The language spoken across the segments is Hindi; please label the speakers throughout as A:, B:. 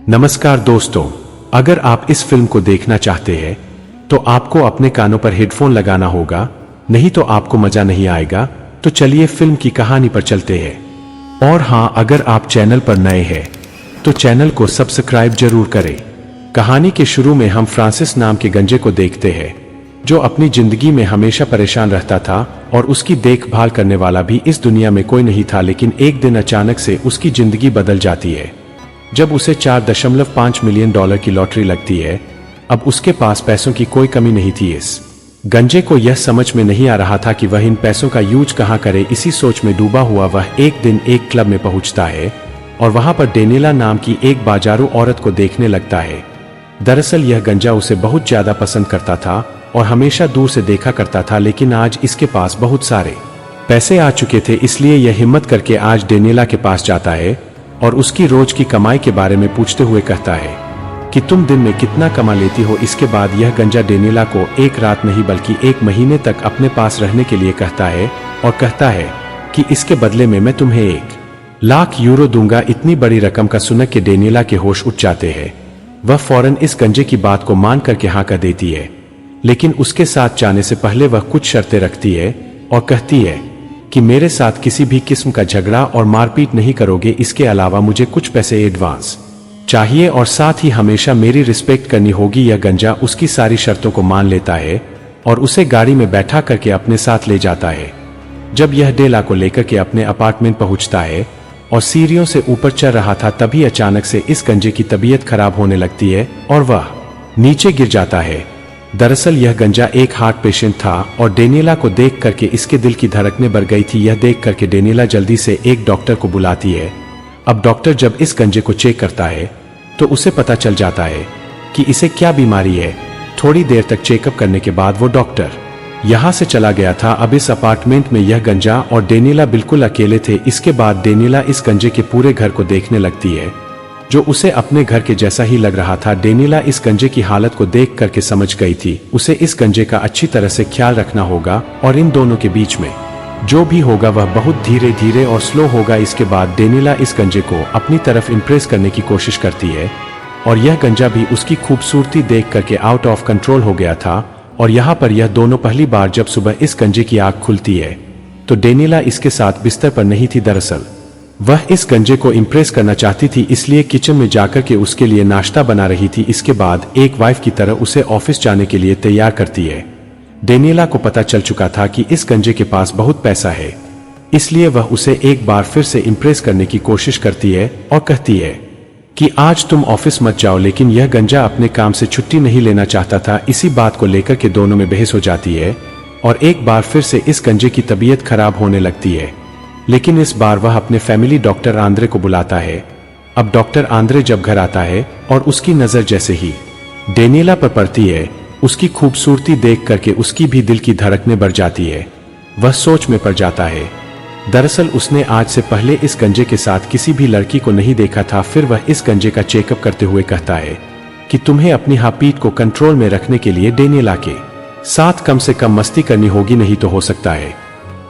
A: नमस्कार दोस्तों, अगर आप इस फिल्म को देखना चाहते हैं तो आपको अपने कानों पर हेडफोन लगाना होगा, नहीं तो आपको मजा नहीं आएगा। तो चलिए फिल्म की कहानी पर चलते हैं। और हाँ, अगर आप चैनल पर नए हैं तो चैनल को सब्सक्राइब जरूर करें। कहानी के शुरू में हम फ्रांसिस नाम के गंजे को देखते हैं जो अपनी जिंदगी में हमेशा परेशान रहता था और उसकी देखभाल करने वाला भी इस दुनिया में कोई नहीं था। लेकिन एक दिन अचानक से उसकी जिंदगी बदल जाती है जब उसे 4.5 मिलियन डॉलर की लॉटरी लगती है। अब उसके पास पैसों की कोई कमी नहीं थी। इस गंजे को यह समझ में नहीं आ रहा था कि वह इन पैसों का यूज कहां करे। इसी सोच में डूबा हुआ वह एक दिन एक क्लब में पहुंचता है और वहां पर डेनिला नाम की एक बाजारू औरत को देखने लगता है। दरअसल यह गंजा उसे बहुत ज्यादा पसंद करता था और हमेशा दूर से देखा करता था, लेकिन आज इसके पास बहुत सारे पैसे आ चुके थे, इसलिए यह हिम्मत करके आज डेनिला के पास जाता है और उसकी रोज की कमाई के बारे में पूछते हुए कहता है कि तुम दिन में कितना कमा लेती हो। इसके बाद यह गंजा डेनिला को एक रात नहीं बल्कि 1 महीने तक अपने पास रहने के लिए कहता है और कहता है कि इसके बदले में मैं तुम्हें 1 लाख यूरो दूंगा। इतनी बड़ी रकम का सुन के डेनिला के होश उठ जाते हैं। वह फौरन इस गंजे की बात को मान करके हाँ कर देती है, लेकिन उसके साथ जाने से पहले वह कुछ शर्तें रखती है और कहती है कि मेरे साथ किसी भी किस्म का झगड़ा और मारपीट नहीं करोगे। इसके अलावा मुझे कुछ पैसे एडवांस चाहिए और साथ ही हमेशा मेरी रिस्पेक्ट करनी होगी। यह गंजा उसकी सारी शर्तों को मान लेता है और उसे गाड़ी में बैठा करके अपने साथ ले जाता है। जब यह डेला को लेकर के अपने अपार्टमेंट पहुंचता है और सीढ़ियों से ऊपर चढ़ रहा था, तभी अचानक से इस गंजे की तबीयत खराब होने लगती है और वह नीचे गिर जाता है। दरअसल यह गंजा एक हार्ट पेशेंट था और डेनिला को देख करके इसके दिल की धड़कनें बढ़ गई थी। यह देख करके डेनिला जल्दी से एक डॉक्टर को बुलाती है। अब डॉक्टर जब इस गंजे को चेक करता है तो उसे पता चल जाता है कि इसे क्या बीमारी है। थोड़ी देर तक चेकअप करने के बाद वो डॉक्टर यहाँ से चला गया था। अब इस अपार्टमेंट में यह गंजा और डेनिला बिल्कुल अकेले थे। इसके बाद डेनिला इस गंजे के पूरे घर को देखने लगती है जो उसे अपने घर के जैसा ही लग रहा था। डेनिला इस गंजे की हालत को देख करके समझ गई थी उसे इस गंजे का अच्छी तरह से ख्याल रखना होगा और इन दोनों के बीच में जो भी होगा वह बहुत धीरे धीरे और स्लो होगा। इसके बाद डेनिला इस गंजे को अपनी तरफ इम्प्रेस करने की कोशिश करती है और यह गंजा भी उसकी खूबसूरती देख करके आउट ऑफ कंट्रोल हो गया था। और यहाँ पर यह दोनों पहली बार जब सुबह इस गंजे की आंख खुलती है तो डेनिला इसके साथ बिस्तर पर नहीं थी। दरअसल वह इस गंजे को इम्प्रेस करना चाहती थी, इसलिए किचन में जाकर के उसके लिए नाश्ता बना रही थी। इसके बाद एक वाइफ की तरह उसे ऑफिस जाने के लिए तैयार करती है। डेनिला को पता चल चुका था कि इस गंजे के पास बहुत पैसा है, इसलिए वह उसे एक बार फिर से इम्प्रेस करने की कोशिश करती है और कहती है कि आज तुम ऑफिस मत जाओ। लेकिन यह गंजा अपने काम से छुट्टी नहीं लेना चाहता था। इसी बात को लेकर के दोनों में बहस हो जाती है और एक बार फिर से इस गंजे की तबीयत खराब होने लगती है। लेकिन इस बार वह अपने फैमिली डॉक्टर आंद्रे को बुलाता है। अब डॉक्टर आंद्रे जब घर आता है और उसकी नजर जैसे ही डेनिला पर पड़ती है, उसकी खूबसूरती देख करके उसकी भी दिल की धड़कनें बढ़ जाती है। वह सोच में पड़ जाता है। दरअसल उसने आज से पहले इस गंजे के साथ किसी भी लड़की को नहीं देखा था। फिर वह इस गंजे का चेकअप करते हुए कहता है कि तुम्हें अपनी हार्टबीट को कंट्रोल में रखने के लिए डेनिला के साथ कम से कम मस्ती करनी होगी, नहीं तो हो सकता है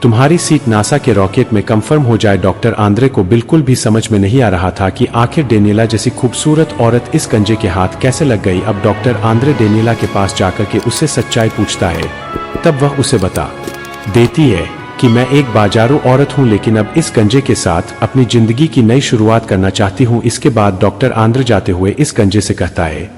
A: तुम्हारी सीट नासा के रॉकेट में कंफर्म हो जाए। डॉक्टर आंद्रे को बिल्कुल भी समझ में नहीं आ रहा था कि आखिर डेनिला जैसी खूबसूरत औरत इस गंजे के हाथ कैसे लग गई। अब डॉक्टर आंद्रे डेनिला के पास जाकर के उससे सच्चाई पूछता है। तब वह उसे बता देती है कि मैं एक बाजारू औरत हूं, लेकिन अब इस गंजे के साथ अपनी जिंदगी की नई शुरुआत करना चाहती हूं। इसके बाद डॉक्टर आंद्रे जाते हुए इस गंजे से कहता है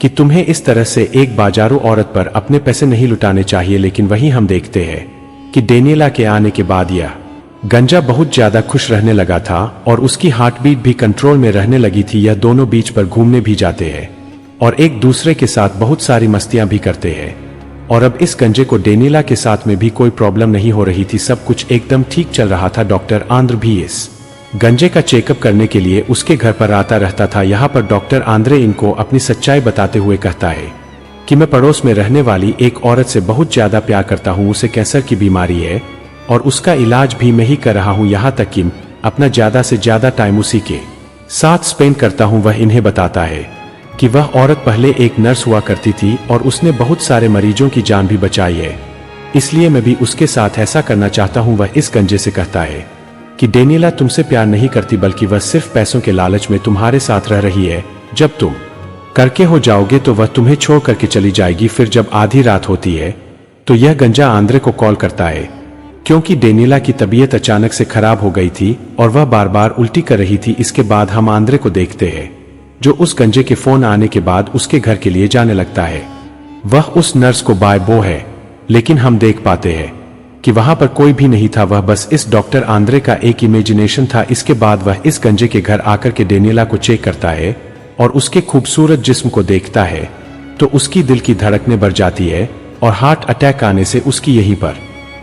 A: कि तुम्हें इस तरह से एक बाजारू औरत पर अपने पैसे नहीं लुटाने चाहिए। लेकिन वहीं हम देखते हैं कि डेनिला के आने के बाद यह गंजा बहुत ज्यादा खुश रहने लगा था और उसकी हार्टबीट भी कंट्रोल में रहने लगी थी। यह दोनों बीच पर घूमने भी जाते हैं और एक दूसरे के साथ बहुत सारी मस्तियां भी करते हैं। और अब इस गंजे को डेनिला के साथ में भी कोई प्रॉब्लम नहीं हो रही थी, सब कुछ एकदम ठीक चल रहा था। डॉक्टर आंद्रे भी इस गंजे का चेकअप करने के लिए उसके घर पर आता रहता था। यहाँ पर डॉक्टर आंद्रे इनको अपनी सच्चाई बताते हुए कहता है कि मैं पड़ोस में रहने वाली एक औरत से बहुत ज्यादा प्यार करता हूँ। उसे कैंसर की बीमारी है और उसका इलाज भी मैं ही कर रहा हूँ। यहाँ तक कि अपना ज्यादा से ज्यादा टाइम उसी के साथ स्पेंड करता हूँ। वह इन्हें बताता है कि वह औरत पहले एक नर्स हुआ करती थी और उसने बहुत सारे मरीजों की जान भी बचाई है, इसलिए मैं भी उसके साथ ऐसा करना चाहता हूँ। वह इस गंजे से कहता है कि डेनिला तुमसे प्यार नहीं करती, बल्कि वह सिर्फ पैसों के लालच में तुम्हारे साथ रह रही है जब तुम करके हो जाओगे तो वह तुम्हें छोड़ करके चली जाएगी। फिर जब आधी रात होती है तो यह गंजा आंद्रे को कॉल करता है, क्योंकि डेनिला की तबीयत अचानक से खराब हो गई थी और वह बार बार उल्टी कर रही थी। इसके बाद हम आंद्रे को देखते हैं, जो उस गंजे के फोन आने के बाद उसके घर के लिए जाने लगता है। वह उस नर्स को बाय बो है, लेकिन हम देख पाते हैं कि वहां पर कोई भी नहीं था। वह बस इस डॉक्टर आंद्रे का एक इमेजिनेशन था। इसके बाद वह इस गंजे के घर आकर के डेनिला को चेक करता है और उसके खूबसूरत जिस्म को देखता है तो उसकी दिल की धड़कनें बढ़ जाती है और हार्ट अटैक आने से उसकी यहीं पर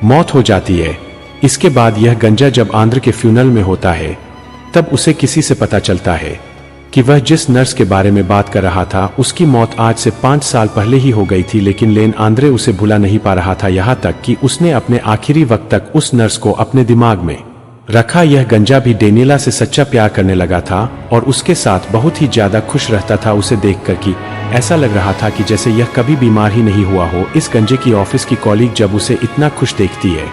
A: मौत हो जाती है। इसके बाद यह गंजा जब आंद्र के फ्यूनल में होता है तब उसे किसी से पता चलता है कि वह जिस नर्स के बारे में बात कर रहा था उसकी मौत आज से 5 साल पहले ही हो गई थी। लेकिन लेन आंद्रे उसे भुला नहीं पा रहा था, यहाँ तक कि उसने अपने आखिरी वक्त तक उस नर्स को अपने दिमाग में रखा। यह गंजा भी डेनिला से सच्चा प्यार करने लगा था और उसके साथ बहुत ही ज्यादा खुश रहता था। उसे देखकर कि ऐसा लग रहा था कि जैसे यह कभी बीमार ही नहीं हुआ हो। इस गंजे की ऑफिस की कॉलीग जब उसे इतना खुश देखती है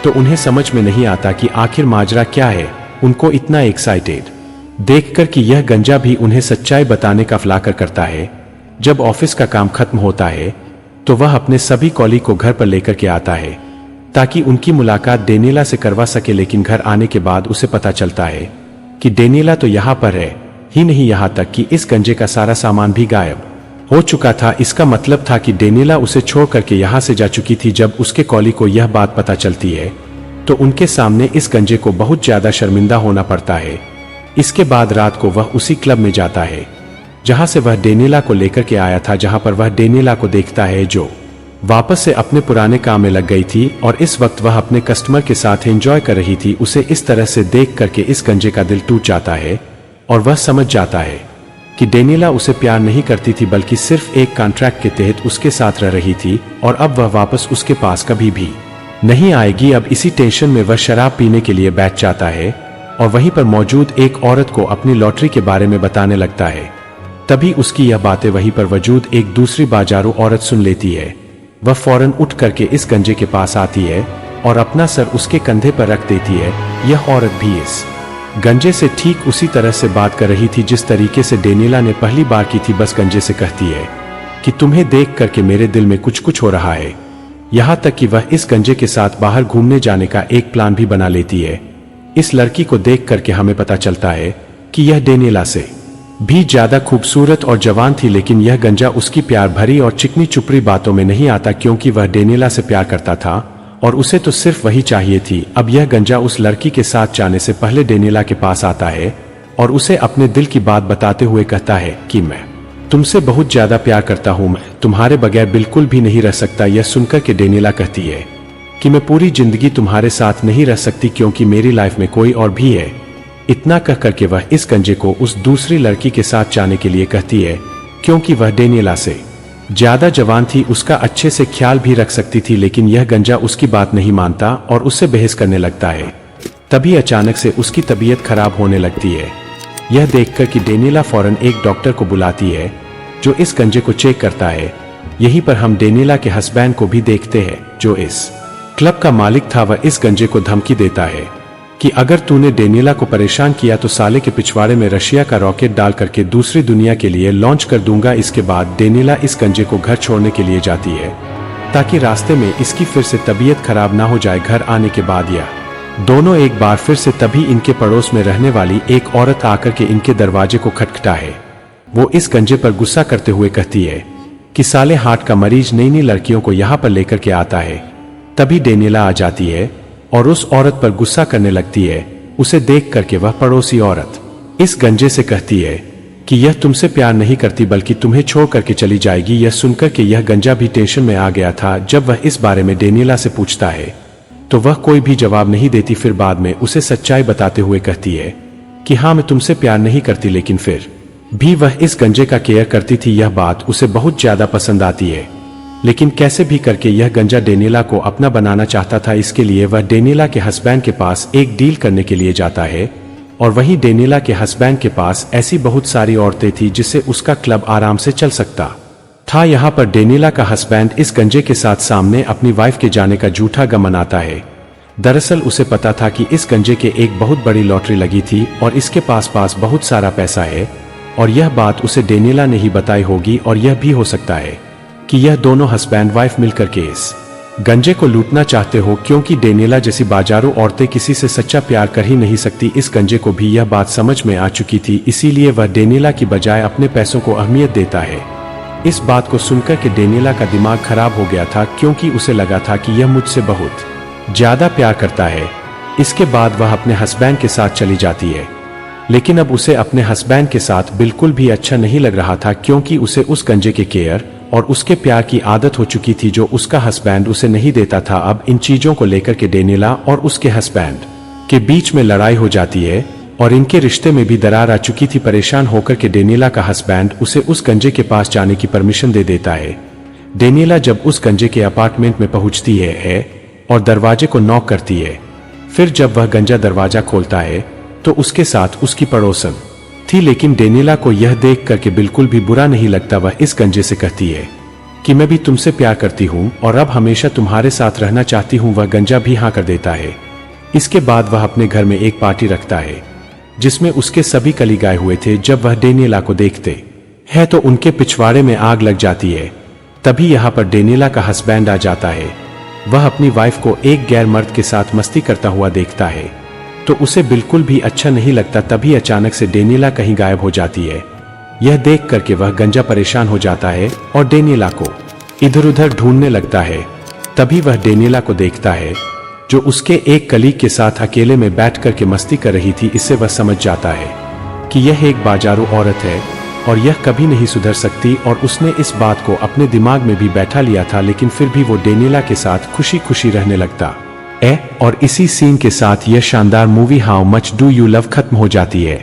A: तो उन्हें समझ में नहीं आता कि आखिर माजरा क्या है। उनको इतना एक्साइटेड देखकर कि यह गंजा भी उन्हें सच्चाई बताने का फ्लाकर करता है। जब ऑफिस का काम खत्म होता है तो वह अपने सभी कॉलीग को घर पर लेकर के आता है ताकि उनकी मुलाकात डेनिला से करवा सके। लेकिन घर आने के बाद उसे पता चलता है कि डेनिला तो यहाँ पर है ही नहीं, यहाँ तक कि इस गंजे का सारा सामान भी गायब हो चुका था। इसका मतलब था कि डेनिला उसे छोड़ करके यहाँ से जा चुकी थी। जब उसके कॉलीग को यह बात पता चलती है तो उनके सामने इस गंजे को बहुत ज्यादा शर्मिंदा होना पड़ता है। इसके बाद रात को वह उसी क्लब में जाता है जहां से वह डेनिला को लेकर के आया था, जहां पर वह डेनिला को देखता है जो वापस से अपने पुराने काम में लग गई थी और इस वक्त वह अपने कस्टमर के साथ एंजॉय कर रही थी। उसे इस तरह से देख करके इस गंजे का दिल टूट जाता है और वह समझ जाता है कि डेनिला उसे प्यार नहीं करती थी बल्कि सिर्फ एक कॉन्ट्रैक्ट के तहत उसके साथ रह रही थी और अब वह वापस उसके पास कभी भी नहीं आएगी। अब इसी टेंशन में वह शराब पीने के लिए बैठ जाता है और वहीं पर मौजूद एक औरत को अपनी लॉटरी के बारे में बताने लगता है। तभी उसकी यह बातें वहीं पर मौजूद एक दूसरी बाजारू औरत सुन लेती है। वह फौरन उठ करके इस गंजे के पास आती है और अपना सर उसके कंधे पर रख देती है। यह औरत भी इस गंजे से ठीक उसी तरह से बात कर रही थी जिस तरीके से डेनिला ने पहली बार की थी। बस गंजे से कहती है कि तुम्हें देख करके मेरे दिल में कुछ कुछ हो रहा है। यहाँ तक कि वह इस गंजे के साथ बाहर घूमने जाने का एक प्लान भी बना लेती है। इस लड़की को देख करके हमें पता चलता है कि यह डेनिला से भी ज्यादा खूबसूरत और जवान थी। लेकिन यह गंजा उसकी प्यार भरी और चिकनी चुपड़ी बातों में नहीं आता, क्योंकि वह डेनिला से प्यार करता था और उसे तो सिर्फ वही चाहिए थी। अब यह गंजा उस लड़की के साथ जाने से पहले डेनिला के पास आता है और उसे अपने दिल की बात बताते हुए कहता है कि मैं तुमसे बहुत ज्यादा प्यार करता हूं, मैं तुम्हारे बगैर बिल्कुल भी नहीं रह सकता। यह सुनकर के डेनिला कहती है कि मैं पूरी जिंदगी तुम्हारे साथ नहीं रह सकती क्योंकि मेरी लाइफ में कोई और भी है। इतना कह करके वह इस गंजे को उस दूसरी लड़की के साथ जाने के लिए कहती है, क्योंकि वह डेनिला से ज्यादा जवान थी, उसका अच्छे से ख्याल भी रख सकती थी। लेकिन यह गंजा उसकी बात नहीं मानता और उससे बहस करने लगता है। तभी अचानक से उसकी तबीयत खराब होने लगती है। यह देखकर कि डेनिला फौरन एक डॉक्टर को बुलाती है जो इस गंजे को चेक करता है। यहीं पर हम डेनिला के हस्बैंड को भी देखते हैं जो इस क्लब का मालिक था। वह इस गंजे को धमकी देता है कि अगर तूने डेनिला को परेशान किया तो साले के पिछवाड़े में रशिया का रॉकेट डाल करके दूसरी दुनिया के लिए लॉन्च कर दूंगा। इसके बाद डेनिला इस गंजे को घर छोड़ने के लिए जाती है ताकि रास्ते में इसकी फिर से तबीयत खराब ना हो जाए। घर आने के बाद यह दोनों एक बार फिर से तभी इनके पड़ोस में रहने वाली एक औरत आकर के इनके दरवाजे को खटखटा है। वो इस गंजे पर गुस्सा करते हुए कहती है कि साले हार्ट का मरीज नई नई लड़कियों को यहाँ पर लेकर के आता है। तभी डेनिला आ जाती है और उस औरत पर गुस्सा करने लगती है। उसे देख करके वह पड़ोसी औरत इस गंजे से कहती है कि यह तुमसे प्यार नहीं करती बल्कि तुम्हें छोड़ करके चली जाएगी। यह सुनकर के यह गंजा भी टेंशन में आ गया था। जब वह इस बारे में डेनिला से पूछता है तो वह कोई भी जवाब नहीं देती। फिर बाद में उसे सच्चाई बताते हुए कहती है कि हाँ, मैं तुमसे प्यार नहीं करती, लेकिन फिर भी वह इस गंजे का केयर करती थी। यह बात उसे बहुत ज्यादा पसंद आती है। लेकिन कैसे भी करके यह गंजा डेनिला को अपना बनाना चाहता था। इसके लिए वह डेनिला के हस्बैंड के पास एक डील करने के लिए जाता है और वहीं डेनिला के हस्बैंड के पास ऐसी बहुत सारी औरतें थी जिससे उसका क्लब आराम से चल सकता था। यहाँ पर डेनिला का हस्बैंड इस गंजे के साथ सामने अपनी वाइफ के जाने का झूठा गम मनाता है। दरअसल उसे पता था कि इस गंजे के एक बहुत बड़ी लॉटरी लगी थी और इसके पास बहुत सारा पैसा है और यह बात उसे डेनियला ने ही बताई होगी, और यह भी हो सकता है कि यह दोनों हस्बैंड वाइफ मिलकर के इस गंजे को लूटना चाहते हो, क्योंकि डेनियला जैसी बाजारू औरतें किसी से सच्चा प्यार कर ही नहीं सकती। इस गंजे को भी यह बात समझ में आ चुकी थी, इसीलिए वह डेनियला की बजाय अपने पैसों को अहमियत देता है। इस बात को सुनकर के डेनियला का दिमाग खराब हो गया था, क्योंकि उसे लगा था कि यह मुझसे बहुत ज्यादा प्यार करता है। इसके बाद वह अपने हस्बैंड के साथ चली जाती है, लेकिन अब उसे अपने हस्बैंड के साथ बिल्कुल भी अच्छा नहीं लग रहा था, क्योंकि उसे उस गंजे के केयर और उसके प्यार की आदत हो चुकी थी जो उसका हस्बैंड उसे नहीं देता था। अब इन चीजों को लेकर के डेनियला और उसके हस्बैंड के बीच में लड़ाई हो जाती है और इनके रिश्ते में भी दरार आ चुकी थी। परेशान होकर के डेनियला का हस्बैंड उसे उस गंजे के पास जाने की परमिशन दे देता है। डेनियला जब उस गंजे के अपार्टमेंट में पहुंचती है और दरवाजे को नॉक करती है, फिर जब वह गंजा दरवाजा खोलता है तो उसके साथ उसकी पड़ोसन थी, लेकिन डेनियला को यह देख करके बिल्कुल भी बुरा नहीं लगता। वह इस गंजे से कहती है कि मैं भी तुमसे प्यार करती हूँ और अब हमेशा तुम्हारे साथ रहना चाहती हूँ। वह गंजा भी हाँ कर देता है। इसके बाद वह अपने घर में एक पार्टी रखता है जिसमें उसके सभी कलीग आए हुए थे। जब वह डेनियला को देखते हैं तो उनके पिछवाड़े में आग लग जाती है। तभी यहाँ पर डेनियला का हस्बैंड आ जाता है। वह अपनी वाइफ को एक गैर मर्द के साथ मस्ती करता हुआ देखता है तो उसे बिल्कुल भी अच्छा नहीं लगता। तभी अचानक से डेनियला कहीं गायब हो जाती है। यह देख करके वह गंजा परेशान हो जाता है और डेनियला को इधर उधर ढूंढने लगता है। तभी वह डेनियला को देखता है जो उसके एक कलीग के साथ अकेले में बैठ करके मस्ती कर रही थी। इससे वह समझ जाता है कि यह एक बाजारू औरत है और यह कभी नहीं सुधर सकती, और उसने इस बात को अपने दिमाग में भी बैठा लिया था। लेकिन फिर भी वो डेनियला के साथ खुशी खुशी रहने लगता है। और इसी सीन के साथ यह शानदार movie how much do you love खत्म हो जाती है।